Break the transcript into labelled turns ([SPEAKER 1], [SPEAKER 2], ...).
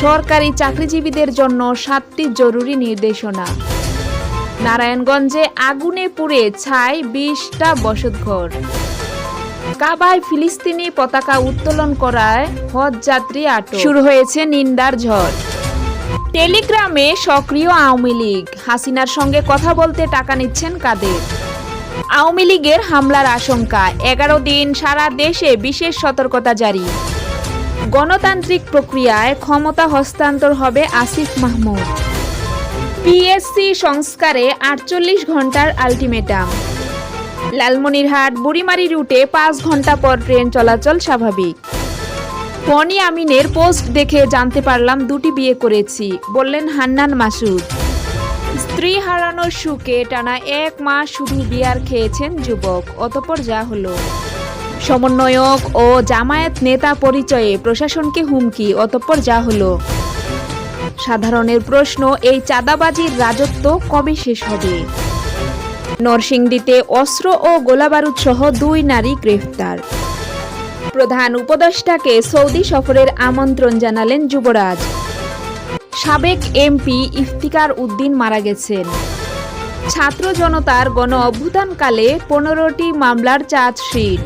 [SPEAKER 1] সরকারি চাকরিজীবীদের জন্য 7টি জরুরি নির্দেশনা। নারায়ণগঞ্জে আগুনে পুড়ে ছাই 20টা বসতঘর। কাবায় ফিলিস্তিনি পতাকা উত্তোলন করায় হজ যাত্রী আটক। শুরু হয়েছে নিন্দার ঝড়। টেলিগ্রামে সক্রিয় আওয়ামী লীগ, হাসিনার সঙ্গে কথা বলতে টাকা নিচ্ছেন কাদের। আওয়ামী লীগের হামলার আশঙ্কা, 11 দিন সারা দেশে বিশেষ সতর্কতা জারি। গণতান্ত্রিক প্রক্রিয়ায় ক্ষমতা হস্তান্তর হবে আসিফ মাহমুদ। পিএসসি সংস্কারে 48 ঘন্টার আলটিমেটাম। লালমনিরহাট বুড়িমারি রুটে 5 ঘন্টা পর ট্রেন চলাচল স্বাভাবিক। বনি আমিনের পোস্ট দেখে জানতে পারলাম 2টি বিয়ে করেছি, বললেন হান্নান মাসুদ। স্ত্রী হারানোর সুখে টানা 1 মাস শুধু বিয়ার খেয়েছেন যুবক, অতঃপর যা হলো। সমন্বয়ক ও জামায়াত নেতা পরিচয়ে প্রশাসনকে হুমকি, অতঃপর যা হলো। সাধারণের প্রশ্ন, এই চাঁদাবাজির রাজত্ব কবে শেষ হবে? নরসিংদীতে অস্ত্র ও গোলাবারুদ সহ 2 নারী গ্রেফতার। প্রধান উপদেষ্টাকে সৌদি সফরের আমন্ত্রণ জানালেন যুবরাজ। সাবেক এমপি ইফতিকার উদ্দিন মারা গেছেন। ছাত্র জনতার গণ অভ্যুত্থানকালে 15টি মামলার চার্জশিট।